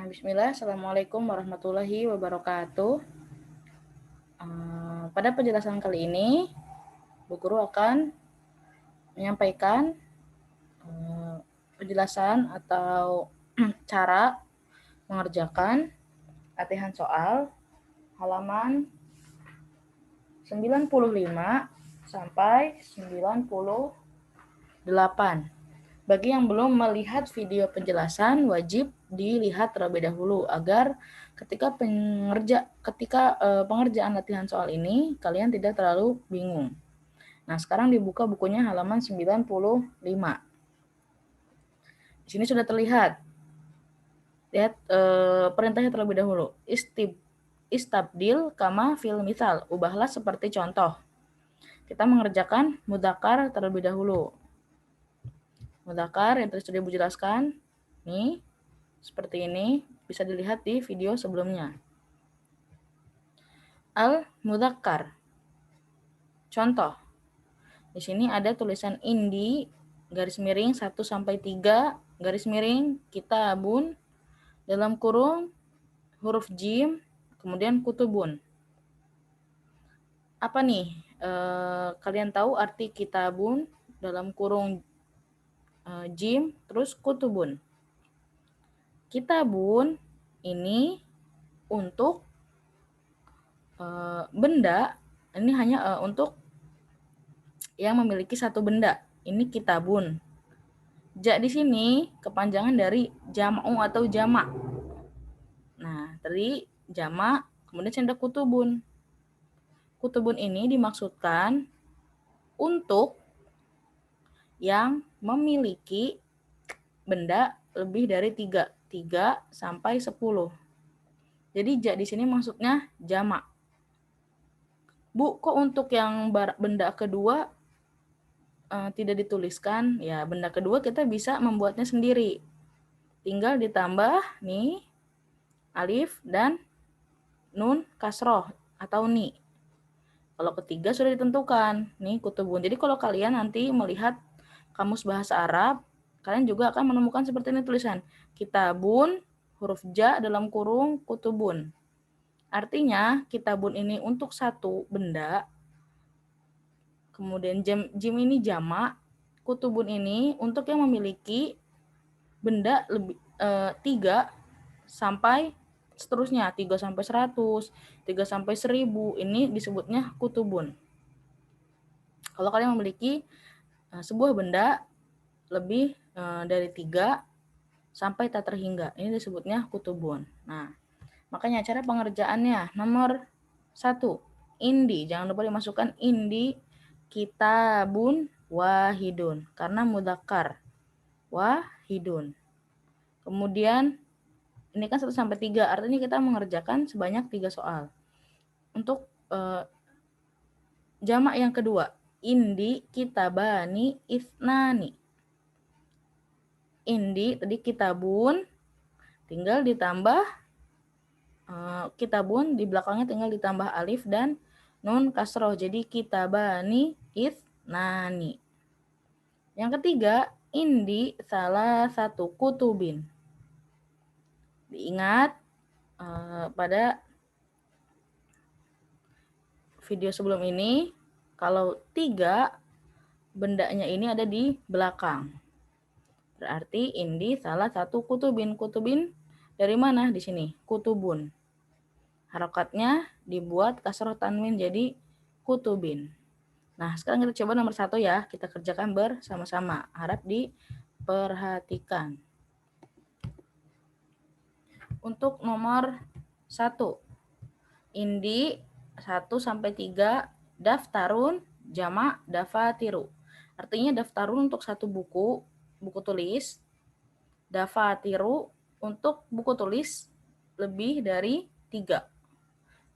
Bismillah, Assalamualaikum warahmatullahi wabarakatuh. Pada penjelasan kali ini, Bu Guru akan menyampaikan penjelasan atau cara mengerjakan latihan soal halaman 95 sampai 98. Bagi yang belum melihat video penjelasan, wajib dilihat terlebih dahulu agar ketika pengerjaan latihan soal ini kalian tidak terlalu bingung. Nah, sekarang dibuka bukunya halaman 95. Di sini sudah terlihat. Lihat perintahnya terlebih dahulu. Istabdil kama fil misal. Ubahlah seperti contoh. Kita mengerjakan mudzakkar terlebih dahulu. Mudzakkar yang tadi sudah Ibu jelaskan, nih seperti ini, bisa dilihat di video sebelumnya. Al-mudzakkar. Contoh. Di sini ada tulisan indi garis miring 1 sampai 3 garis miring kitabun dalam kurung huruf jim kemudian kutubun. Apa nih? Kalian tahu arti kitabun dalam kurung jim terus kutubun. Kitabun ini untuk benda, ini hanya untuk yang memiliki satu benda. Ini kitabun. Ja di sini kepanjangan dari jam'u atau jamak. Nah, tadi jamak, kemudian ada kutubun. Kutubun ini dimaksudkan untuk yang memiliki benda lebih dari 3 sampai 10. Jadi ja di sini maksudnya jamak. Bu, kok untuk yang benda kedua tidak dituliskan? Ya, benda kedua kita bisa membuatnya sendiri. Tinggal ditambah nih alif dan nun kasroh atau ni. Kalau ketiga sudah ditentukan, nih kutubun. Jadi kalau kalian nanti melihat kamus bahasa Arab, kalian juga akan menemukan seperti ini tulisan. Kitabun, huruf ja dalam kurung kutubun. Artinya kitabun ini untuk satu benda, kemudian jim ini jamak, kutubun ini untuk yang memiliki benda lebih 3 sampai seterusnya, 3 sampai 100, 3 sampai 1000, ini disebutnya kutubun. Kalau kalian memiliki sebuah benda lebih dari 3 sampai tak terhingga, ini disebutnya kutubun. Nah, makanya cara pengerjaannya nomor 1, indi, jangan lupa dimasukkan indi kitabun wahidun karena mudzakkar wahidun. Kemudian ini kan 1 sampai 3, artinya kita mengerjakan sebanyak 3 soal. Untuk jamak yang kedua, indi kitabani isnani. Indi tadi kitabun, tinggal ditambah kitabun, di belakangnya tinggal ditambah alif dan nun kasroh, jadi kitabani isnani. Yang ketiga, indi salah satu kutubin. Diingat pada video sebelum ini, kalau 3 bendanya ini ada di belakang. Berarti indi salah satu kutubin. Kutubin dari mana di sini? Kutubun. Harokatnya dibuat kasroh tanwin jadi kutubin. Nah, sekarang kita coba nomor 1 ya. Kita kerjakan bersama-sama. Harap diperhatikan. Untuk nomor 1, indi 1 sampai 3 daftarun jamak dafatiru. Artinya daftarun untuk satu buku tulis, dafatiru untuk buku tulis lebih dari 3.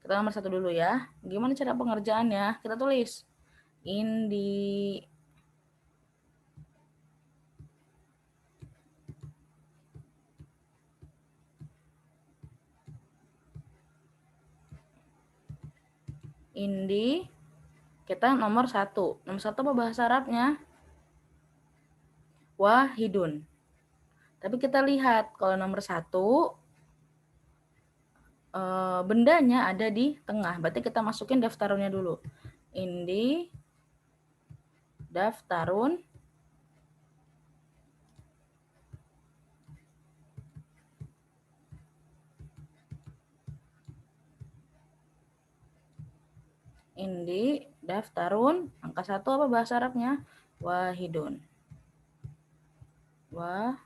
Kita nomor 1 dulu ya. Gimana cara pengerjaannya? Kita tulis indi kita nomor 1. Nomor 1 apa bahasa Arabnya? Wahidun. Tapi kita lihat kalau nomor 1 bendanya ada di tengah. Berarti kita masukin daftarunnya dulu. Indi daftarun daftarun angka 1 apa bahasa Arabnya? Wahidun. Wahidun.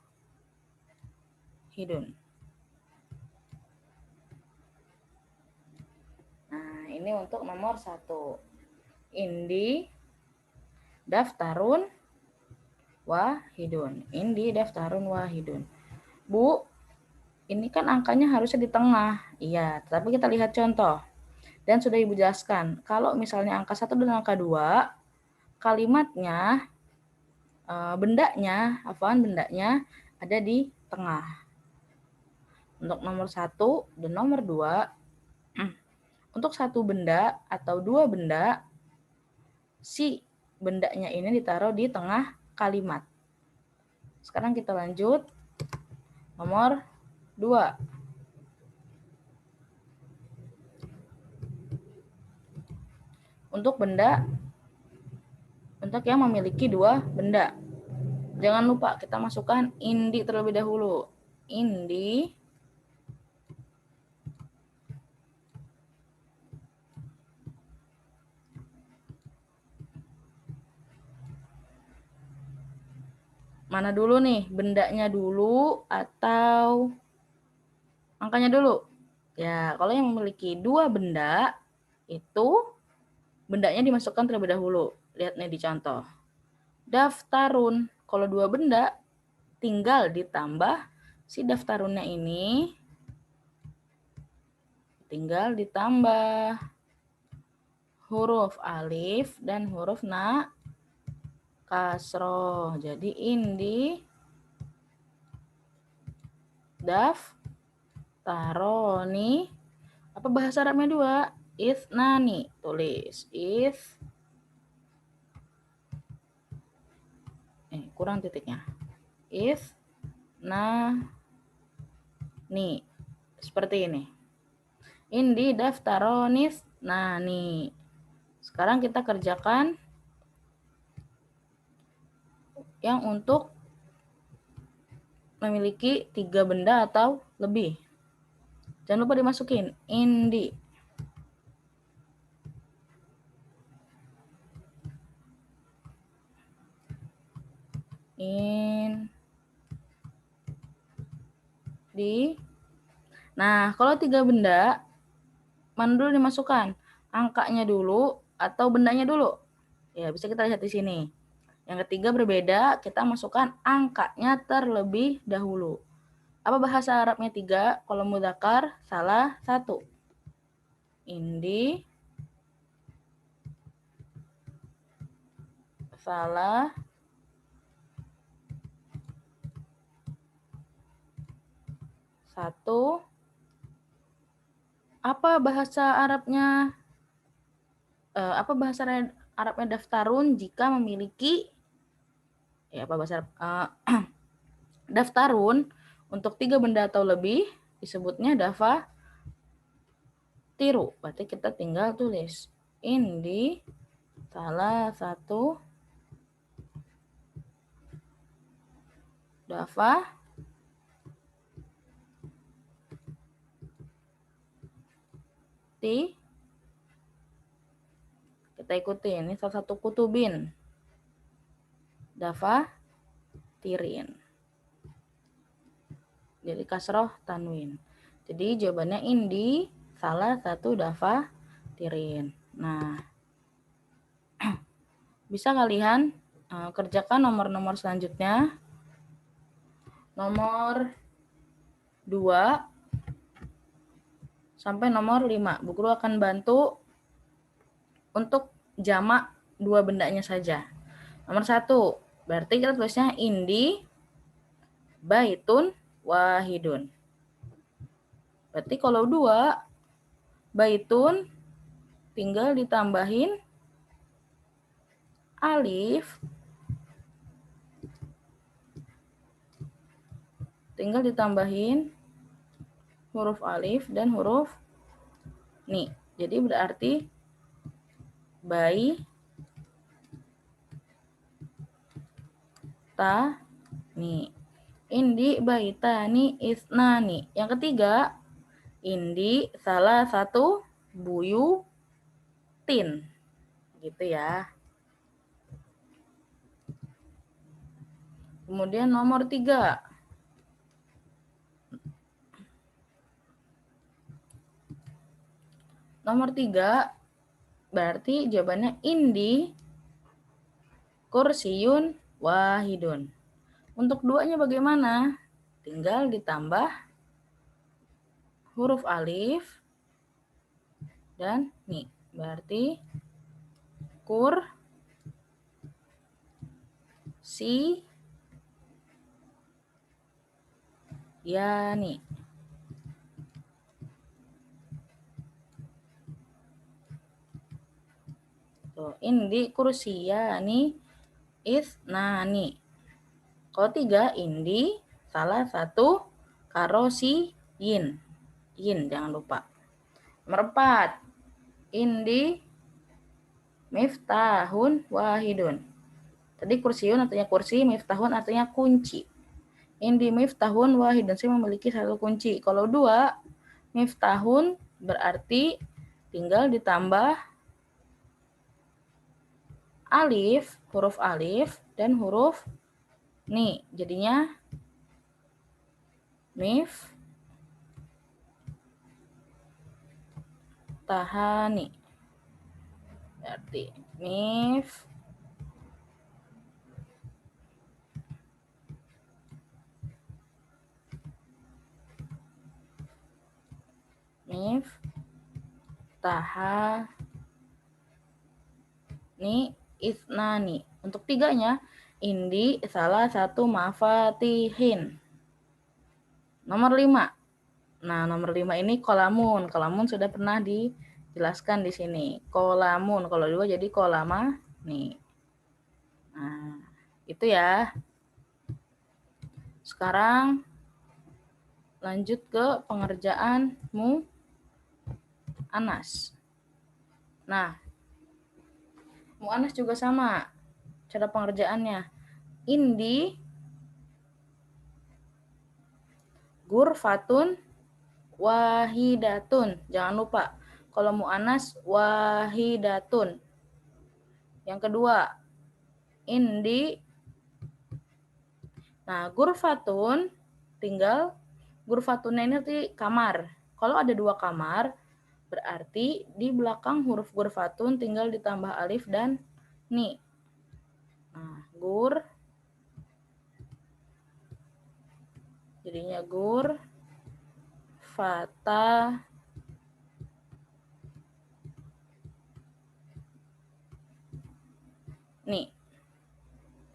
Nah, ini untuk nomor 1. Indi daftarun wahidun. Indi daftarun wahidun. Bu, ini kan angkanya harusnya di tengah. Iya, tapi kita lihat contoh. Dan sudah Ibu jelaskan, kalau misalnya angka 1 dan angka 2, kalimatnya, bendanya ada di tengah. Untuk nomor 1 dan nomor 2, untuk satu benda atau dua benda, si bendanya ini ditaruh di tengah kalimat. Sekarang kita lanjut. Nomor 2. Untuk yang memiliki dua benda. Jangan lupa kita masukkan indi terlebih dahulu. Indi mana dulu nih? Bendanya dulu atau angkanya dulu? Ya, kalau yang memiliki dua benda, itu bendanya dimasukkan terlebih dahulu. Lihat nih di contoh. Daftarun. Kalau dua benda, tinggal ditambah si daftarunnya ini. Tinggal ditambah huruf alif dan huruf kasroh. Jadi indi daftaroni. Apa bahasa Arabnya 2? Ithnani. Tulis kurang titiknya. Ithnani. Seperti ini. Indi daftaronis nani. Sekarang kita kerjakan yang untuk memiliki 3 benda atau lebih. Jangan lupa dimasukin indi. Nah, kalau 3 benda, mana dulu dimasukkan? Angkanya dulu atau bendanya dulu? Ya, bisa kita lihat di sini. Yang ketiga berbeda, kita masukkan angkanya terlebih dahulu. Apa bahasa Arabnya 3? Kalau mudzakkar, salah 1. Indi, salah 1. Apa bahasa Arabnya daftarun jika memiliki apa bahasa daftarun untuk 3 benda atau lebih disebutnya tiru. Berarti kita tinggal tulis indi salah 1 kita ikuti ini salah satu kutubin tirin. Jadi kasroh tanwin. Jadi jawabannya indi salah 1 tirin. Nah, bisa kalian kerjakan nomor-nomor selanjutnya. Nomor 2 sampai nomor 5. Bu Guru akan bantu untuk jamak 2 bendanya saja. Nomor 1, berarti kita tulisnya indi baitun wahidun. Berarti kalau 2, baitun tinggal ditambahin alif, tinggal ditambahin huruf alif, dan huruf ni. Jadi berarti bai, ta, ni. Indi baitani isnani. Yang ketiga, indi salah satu buyutin. Gitu ya. Kemudian nomor 3. Nomor 3 berarti jawabannya indi kursiyun wahidun. Untuk duanya bagaimana? Tinggal ditambah huruf alif dan ni. Berarti kur si yani. Tuh, indi kursiyani isnani. Kalau 3 indi salah satu karosiyin. Yin jangan lupa. Nomor 4 indi miftahun wahidun. Tadi kursiyun artinya kursi, miftahun artinya kunci. Indi miftahun wahidun, saya memiliki satu kunci. Kalau 2 miftahun berarti tinggal ditambah alif, huruf alif dan huruf ni. Jadinya mif tahani. Berarti mif tahani isnani. Untuk 3-nya indi salah satu mafatihin. Nomor 5. Nah, nomor 5 ini kolamun. Kolamun sudah pernah dijelaskan di sini. Kolamun, kalau 2 jadi kolama nih. Nah, itu ya. Sekarang lanjut ke pengerjaanmu Anas. Nah, Mu'anas juga sama cara pengerjaannya. Indi gurfatun wahidatun. Jangan lupa, kalau Mu'anas wahidatun. Yang kedua, indi. Nah, gurfatun tinggal gurfatunnya ini nanti kamar. Kalau ada 2 kamar, berarti di belakang huruf gurfatun tinggal ditambah alif dan ni. Nah, gur jadinya gur fata ni.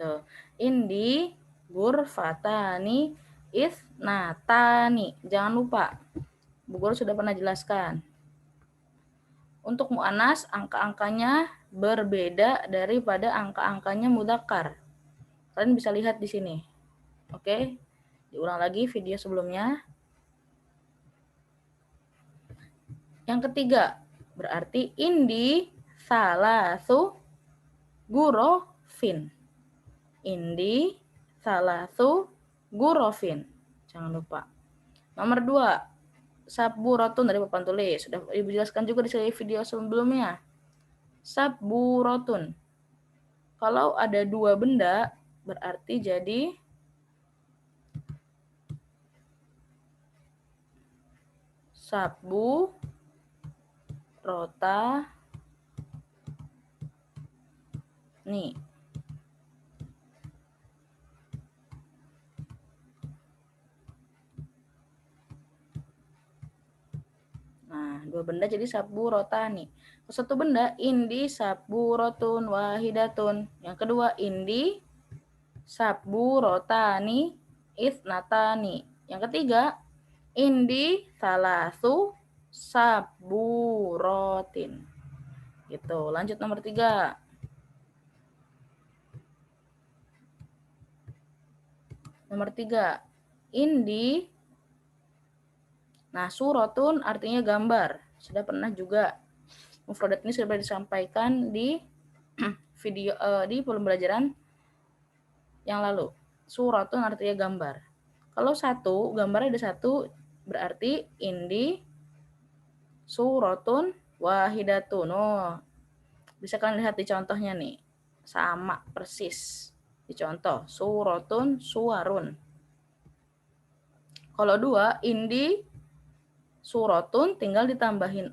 Tuh, indi gurfatani isnatani. Jangan lupa, Bu Guru sudah pernah jelaskan. Untuk mu'anas, angka-angkanya berbeda daripada angka-angkanya mudzakkar. Kalian bisa lihat di sini. Oke, diulang lagi video sebelumnya. Yang ketiga, berarti indi salasu gurofin. Indi salasu gurofin. Jangan lupa. Nomor 2, sabburotun dari papan tulis. Sudah dijelaskan juga di video sebelumnya. Sabburotun. Kalau ada 2 benda, berarti jadi sabbu rota nih. Nah, 2 benda jadi sabbu rotani. Satu benda indi sabbu rotun wahidatun. Yang kedua indi sabbu rotani isnatani. Yang ketiga indi salasu sabbu rotin. Gitu. Lanjut nomor 3. Nomor 3. Indi Nah, suratun artinya gambar. Sudah pernah juga mufradat ini sudah disampaikan di video di pembelajaran yang lalu. Suratun artinya gambar. Kalau satu, gambarnya ada satu, berarti indi suratun wahidatun. Oh, bisa kalian lihat di contohnya nih. Sama persis. Di contoh, suratun suwarun. Kalau dua, indi suratun tinggal ditambahin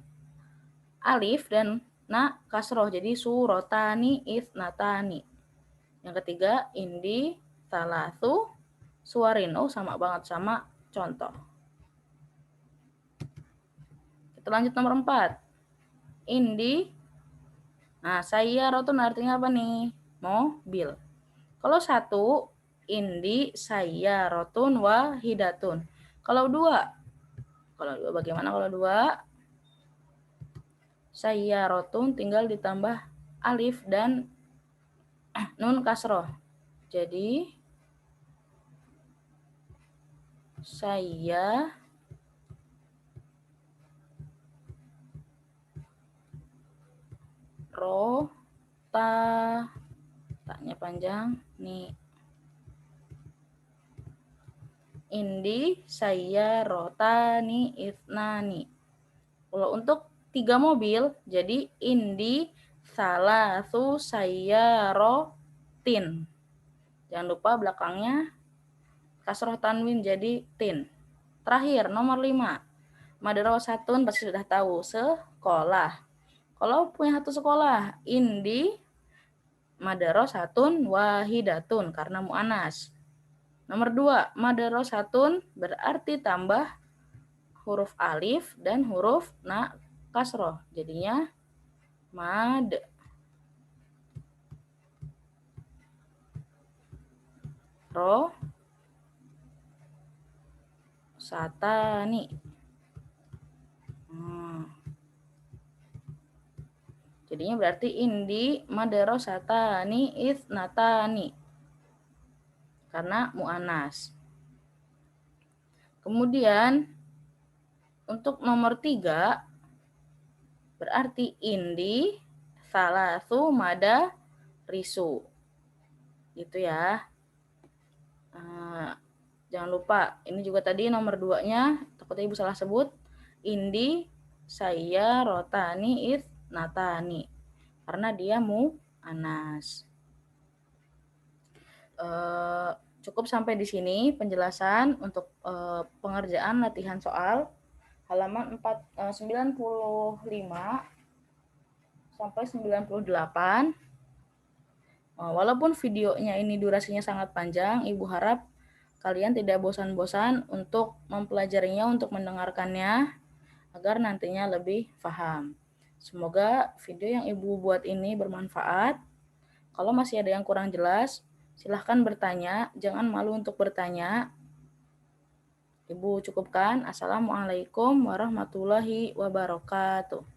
alif dan na kasroh. Jadi surotani ithnatani. Yang ketiga, indi salatu suwarin. Oh, sama banget sama contoh. Kita lanjut nomor 4. Indi. Nah, saya rotun artinya apa nih? Mobil. Kalau satu, indi saya rotun wahidatun. Kalau dua bagaimana kalau dua? Saya rotun tinggal ditambah alif dan nun kasroh. Jadi saya taknya panjang nih. Indi saya rotani itnani. Kalau untuk 3 mobil, jadi indi salasu sayyarotin. Jangan lupa belakangnya kasroh tanwin jadi tin. Terakhir, nomor 5. Madrasatun pasti sudah tahu, sekolah. Kalau punya satu sekolah, indi madrasatun wahidatun karena mu'anas. Nomor 2, madrasatun berarti tambah huruf alif dan huruf na kasroh. Jadinya mad. Ro satani. Jadinya berarti indi madrasatani ithnatani karena mu'anas. Kemudian untuk nomor 3 berarti indi salasu mada risu. Gitu ya. Jangan lupa, ini juga tadi nomor 2-nya, takutnya ibu salah sebut. Indi saya rotani ithnatani karena dia mu'anas. Cukup sampai di sini penjelasan untuk pengerjaan latihan soal halaman 95 sampai 98. Walaupun videonya ini durasinya sangat panjang, ibu harap kalian tidak bosan-bosan untuk mempelajarinya, untuk mendengarkannya, agar nantinya lebih paham. Semoga video yang ibu buat ini bermanfaat. Kalau masih ada yang kurang jelas, silahkan bertanya, jangan malu untuk bertanya. Ibu cukupkan. Assalamualaikum warahmatullahi wabarakatuh.